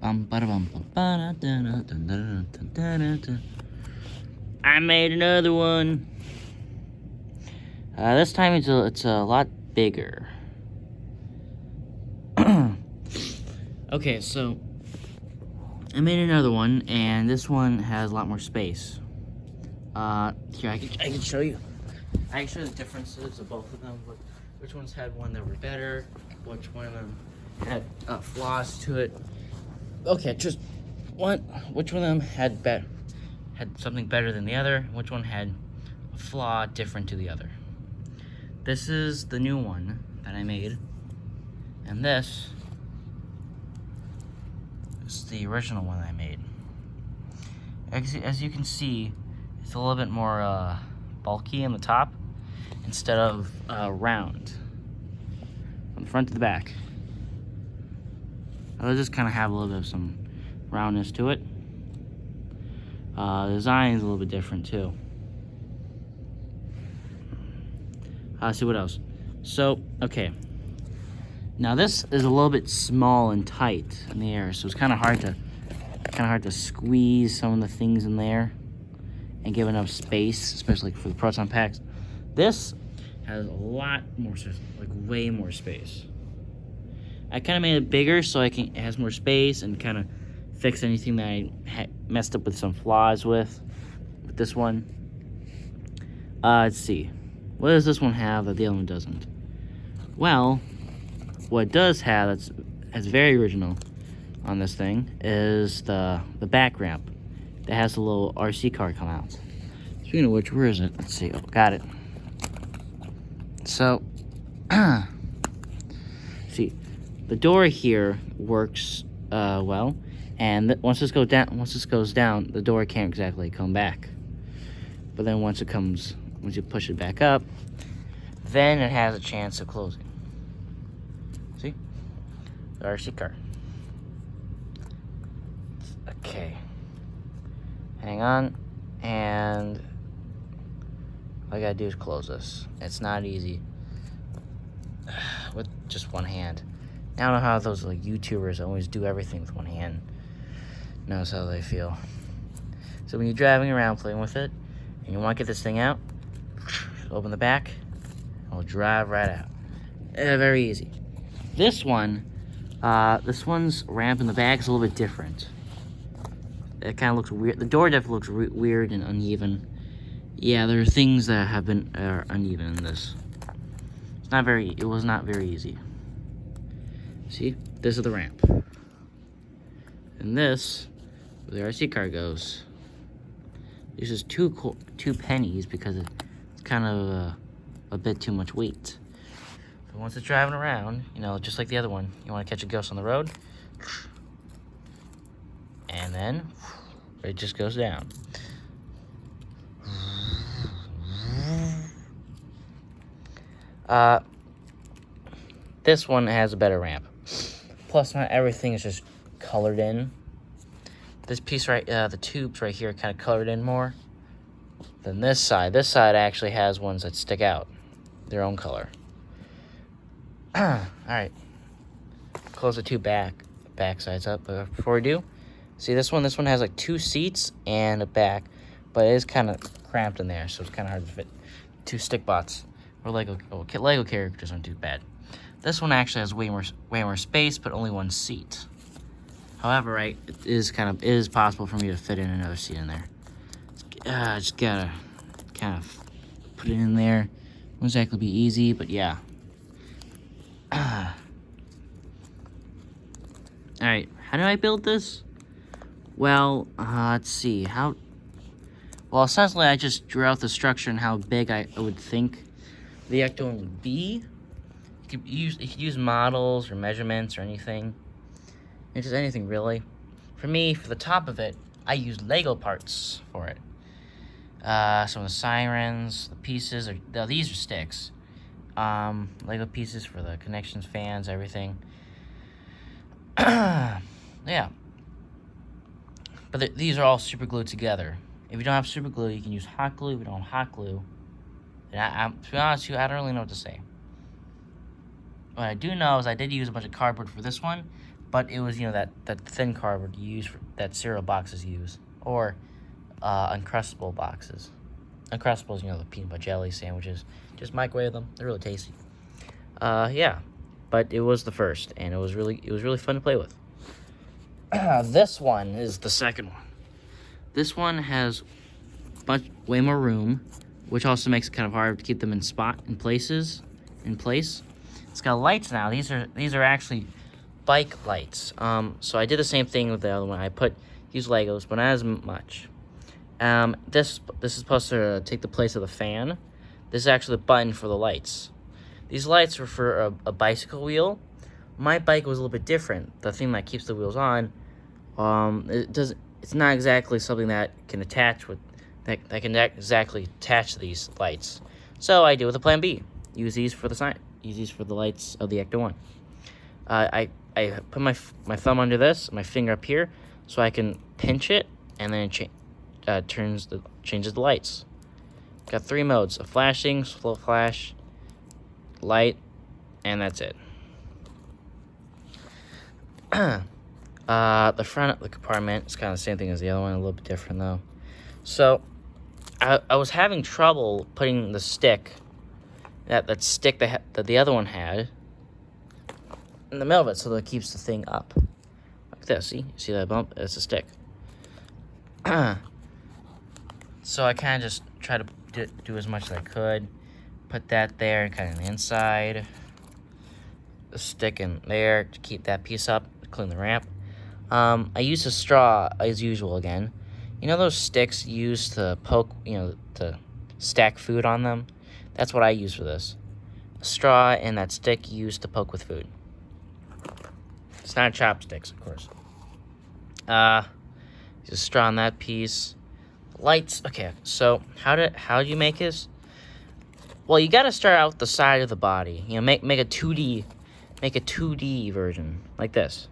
I made another one. This time it's a lot bigger. Okay, so I made another one, and this one has a lot more space. Here I can show you. I can show you the differences of both of them. Which ones had one that were better? Which one of them had flaws to it? Okay, just one. Which one of them had something better than the other? Which one had a flaw different to the other? This is the new one that I made, and this is the original one I made. As you can see, it's a little bit more bulky in the top instead of round from the front to the back. I'll just kind of have a little bit of some roundness to it. The design is a little bit different too. Let's see what else. So, okay. Now this is a little bit small and tight in the air, so it's kind of hard to squeeze some of the things in there and give enough space, especially for the proton packs. This has a lot more, like way more space. I kind of made it bigger so it has more space and kind of fix anything that I messed up with some flaws with this one. Let's see. What does this one have that the other one doesn't? Well, what it does have that's very original on this thing is the back ramp that has a little RC car come out. Speaking of which, where is it? Let's see. Oh, got it. So, see, the door here works well, and once this goes down, the door can't exactly come back. But then once you push it back up, then it has a chance of closing. See? The RC car. Okay. Hang on. And all I gotta do is close this. It's not easy. With just one hand. Now I don't know how those like YouTubers always do everything with one hand. Knows how they feel. So when you're driving around playing with it, and you want to get this thing out, open the back, it'll drive right out. Very easy. This one's ramp in the back is a little bit different. It kind of looks weird. The door definitely looks weird and uneven. Yeah, there are things that are uneven in this. It was not very easy. See, this is the ramp. And this, where the RC car goes. This is two pennies because it's kind of a bit too much weight. So once it's driving around, just like the other one, you want to catch a ghost on the road, and then it just goes down. This one has a better ramp. Plus, not everything is just colored in. This piece the tubes right here are kind of colored in more than this side. This side actually has ones that stick out, their own color. All right, close the two back sides up. But before we do, see this one has like 2 seats and a back, but it is kind of cramped in there, so it's kind of hard to fit 2 stick bots. Or Lego characters aren't too bad. This one actually has way more space, but only 1 seat. However, it is possible for me to fit in another seat in there. Just gotta kind of put it in there. Won't exactly be easy, but yeah. All right, how did I build this? Well, let's see Well, essentially, I just drew out the structure and how big I would think the ecto would be. You could use models or measurements or anything. Just anything really. For me, for the top of it, I used Lego parts for it. Some of the sirens, the pieces, these are sticks. Lego pieces for the connections, fans, everything. Yeah. But these are all super glued together. If you don't have super glue, you can use hot glue. If you don't have hot glue, and to be honest with you, I don't really know what to say. What I do know is I did use a bunch of cardboard for this one, but it was, that thin cardboard you use that cereal boxes use, or Uncrustable boxes. Uncrustables, the peanut butter jelly sandwiches. Just microwave them. They're really tasty. Yeah, but it was the first, and it was really fun to play with. This one is the second one. This one has way more room, which also makes it kind of hard to keep them in place. It's got lights now. These are actually bike lights. So I did the same thing with the other one. I used Legos, but not as much. This is supposed to take the place of the fan. This is actually the button for the lights. These lights are for a bicycle wheel. My bike was a little bit different. The thing that keeps the wheels on, it's not exactly something that can attach with that can exactly attach to these lights. So I do with a plan B. Use these for the sign. Use these for the lights of the Ecto 1. I put my thumb under this, my finger up here, so I can pinch it, and then it changes the lights. Got 3 modes: a flashing, slow flash, light, and that's it. The front of the compartment is kind of the same thing as the other one, a little bit different though. So I was having trouble putting the stick, that stick that the other one had, in the middle of it, so that it keeps the thing up like this. See that bump? It's a stick. So I kind of just try to do as much as I could. Put that there, kind of on the inside. The stick in there to keep that piece up, clean the ramp. I used a straw as usual again. Those sticks used to poke, to stack food on them? That's what I use for this. A straw and that stick used to poke with food. It's not chopsticks, of course. Just straw on that piece. Lights. Okay, so how do you make this? Well, you got to start out the side of the body. Make a 2D version like this.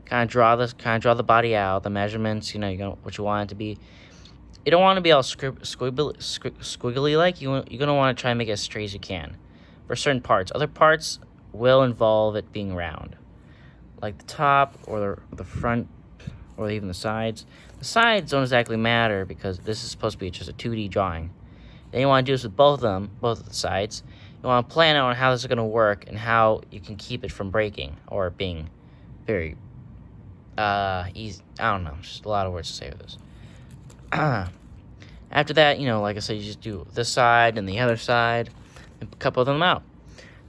Kind of draw the body out, the measurements. What you want it to be. You don't want to be all squiggly like. You're gonna want to try and make it as straight as you can for certain parts. Other parts will involve it being round, like the top or the front or even the sides. The sides don't exactly matter because this is supposed to be just a 2D drawing. Then you want to do this with both of the sides. You want to plan out on how this is going to work and how you can keep it from breaking or being very easy. I don't know, just a lot of words to say with this. After that, like I said, you just do this side and the other side and a couple of them out.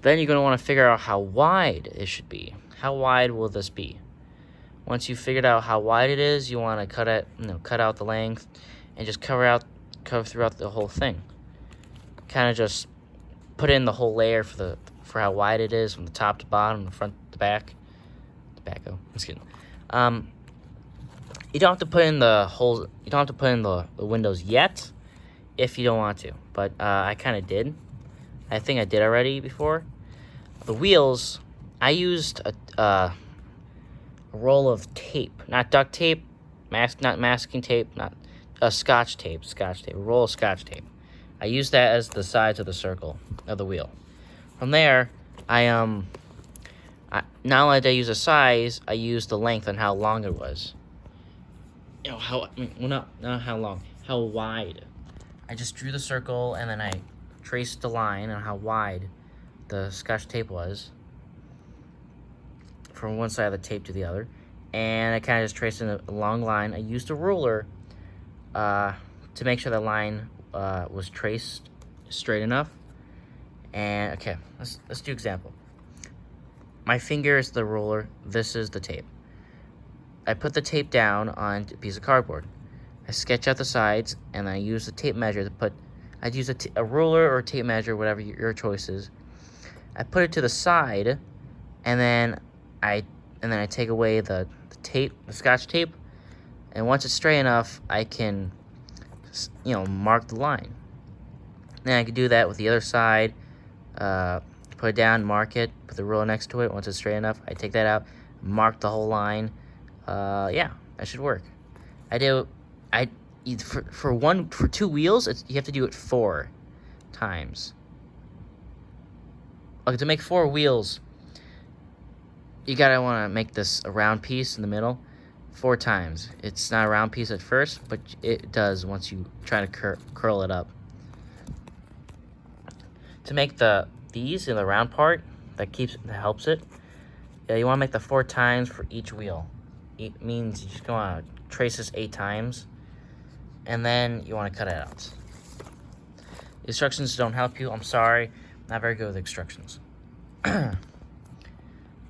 Then you're going to want to figure out how wide it should be. How wide will this be? Once you've figured out how wide it is, you want to cut out the length and just cover throughout the whole thing. Kind of just put in the whole layer for how wide it is from the top to bottom, the front to back. Tobacco. Just kidding. You don't have to put in the holes. You don't have to put in the windows yet, if you don't want to. But I kind of did. I think I did already before. The wheels, I used a roll of tape, not duct tape, not masking tape, not scotch tape, a roll of scotch tape. I used that as the sides of the circle of the wheel. From there, not only did I use a size, I used the length and how long it was. Not how long, how wide. I just drew the circle and then I traced the line on how wide the scotch tape was from one side of the tape to the other, and I kind of just traced in a long line. I used a ruler to make sure the line was traced straight enough. And okay, let's do example. My finger is the ruler. This is the tape. I put the tape down on a piece of cardboard. I sketch out the sides, and I use the tape measure to put. I'd use a ruler or a tape measure, whatever your choice is. I put it to the side, and then I take away the tape, the scotch tape, and once it's straight enough, I can, mark the line. Then I can do that with the other side. Put it down, mark it, put the ruler next to it. Once it's straight enough, I take that out, mark the whole line. Yeah, that should work. For 2 wheels, you have to do it 4 times. Okay, to make 4 wheels, you gotta wanna make this a round piece in the middle 4 times. It's not a round piece at first, but it does once you try to curl it up. To make these in the round part that helps it, you wanna make the 4 times for each wheel. It means you just wanna trace this 8 times, and then you wanna cut it out. The instructions don't help you. I'm sorry, not very good with instructions.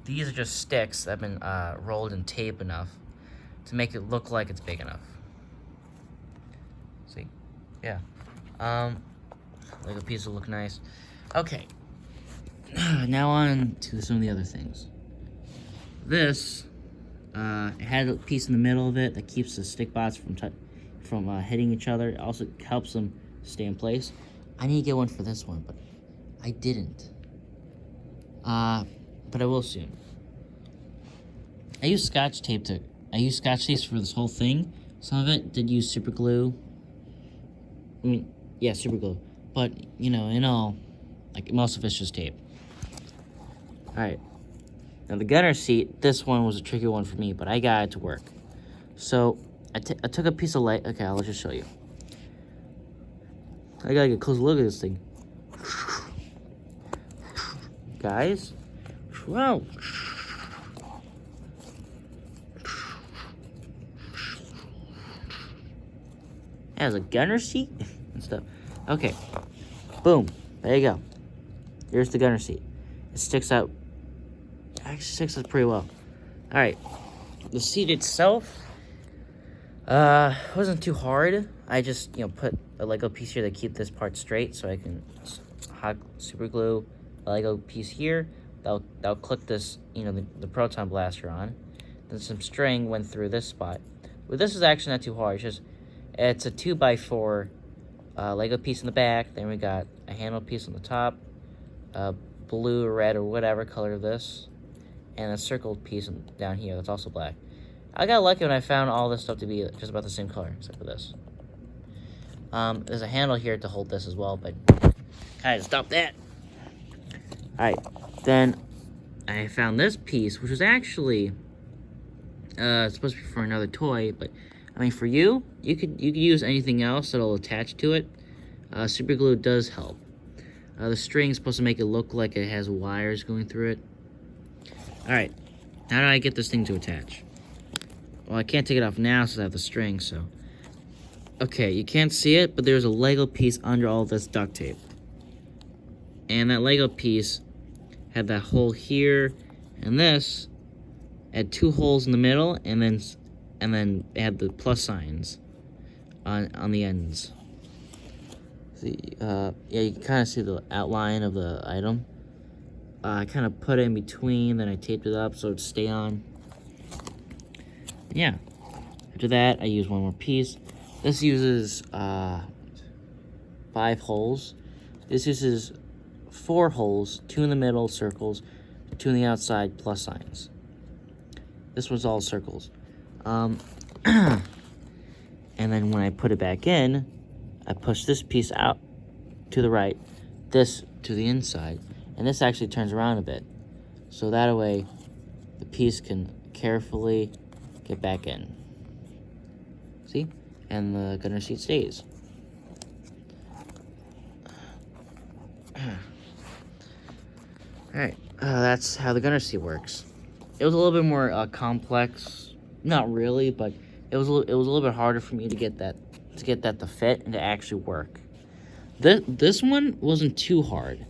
These are just sticks that have been rolled in tape enough to make it look like it's big enough. See? Yeah. Like a piece will look nice. Okay. Now on to some of the other things. This, it had a piece in the middle of it that keeps the stick bots from hitting each other. It also helps them stay in place. I need to get one for this one, but I didn't. But I will soon. I used scotch tape for this whole thing. Some of it did use super glue. Yeah, super glue. But, in all, like, most of it's just tape. Alright. Now, the gunner seat, this one was a tricky one for me, but I got it to work. So, I took a piece of light. Okay, I'll just show you. I gotta get a close look at this thing. Guys. Whoa. It has a gunner seat and stuff. Okay. Boom. There you go. Here's the gunner seat. It sticks out. Actually sticks out pretty well. Alright. The seat itself wasn't too hard. I just, put a Lego piece here to keep this part straight so I can hot super glue a Lego piece here. That'll click this, the proton blaster on. Then some string went through this spot. Well, this is actually not too hard. It's a 2x4 Lego piece in the back. Then we got a handle piece on the top, blue or red or whatever color of this, and a circled piece down here that's also black. I got lucky when I found all this stuff to be just about the same color, except for this. There's a handle here to hold this as well, but guys, stop that. Alright, then I found this piece, which was actually supposed to be for another toy, but for you could use anything else that'll attach to it. Super glue does help. The string is supposed to make it look like it has wires going through it. Alright, how do I get this thing to attach? Well, I can't take it off now since I have the string, so. Okay, you can't see it, but there's a Lego piece under all this duct tape. And that Lego piece had that hole here, and this had 2 holes in the middle, and then it had the plus signs on the ends. See, yeah, you can kind of see the outline of the item. I kind of put it in between, then I taped it up so it'd stay on. Yeah. After that, I use one more piece. This uses 5 holes. This uses 4 holes, 2 in the middle, circles, 2 on the outside, plus signs. This one's all circles. And then when I put it back in, I push this piece out to the right, this to the inside, and this actually turns around a bit. So that way, the piece can carefully get back in. See? And the gunner seat stays. Alright, that's how the gunner seat works. It was a little bit more complex. Not really, but it was a little bit harder for me to get that to fit and to actually work. This one wasn't too hard.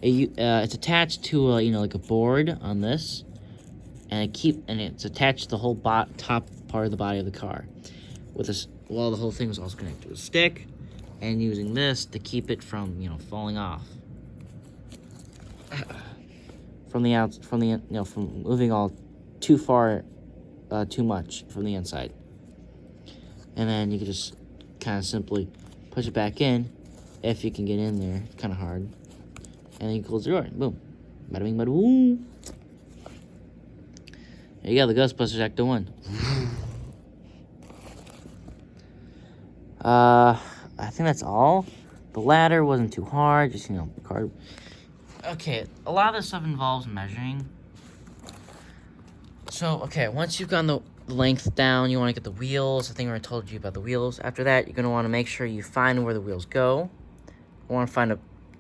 It's attached to like a board on this, and it's attached to the whole top part of the body of the car. With this, well, the whole thing was also connected to a stick, and using this to keep it from falling off. From moving all too far, too much from the inside. And then you can just kind of simply push it back in, if you can get in there. It's kind of hard. And then you close the door. Boom. Bada bing, bada boom. There you go, the Ghostbusters Ecto 1. I think that's all. The ladder wasn't too hard, just, card. Okay, a lot of this stuff involves measuring. So, okay, once you've gotten the length down, you want to get the wheels. I think I told you about the wheels. After that, you're going to want to make sure you find where the wheels go. You want to find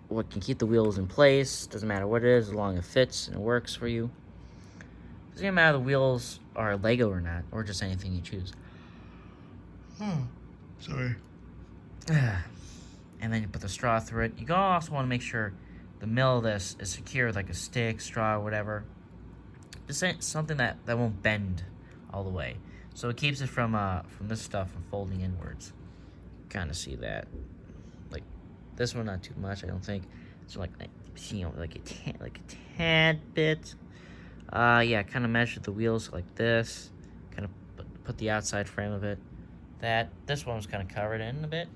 what can keep the wheels in place. Doesn't matter what it is, as long as it fits and it works for you. Doesn't matter if the wheels are Lego or not, or just anything you choose. Sorry. And then you put the straw through it. You also want to make sure the middle of this is secure, like a stick, straw, whatever. Just something that won't bend all the way. So it keeps it from this stuff from folding inwards. Kind of see that. Like this one, not too much, I don't think. So like a tad bit. Yeah, kind of measure the wheels like this. Kind of put the outside frame of it. This one was kind of covered in a bit.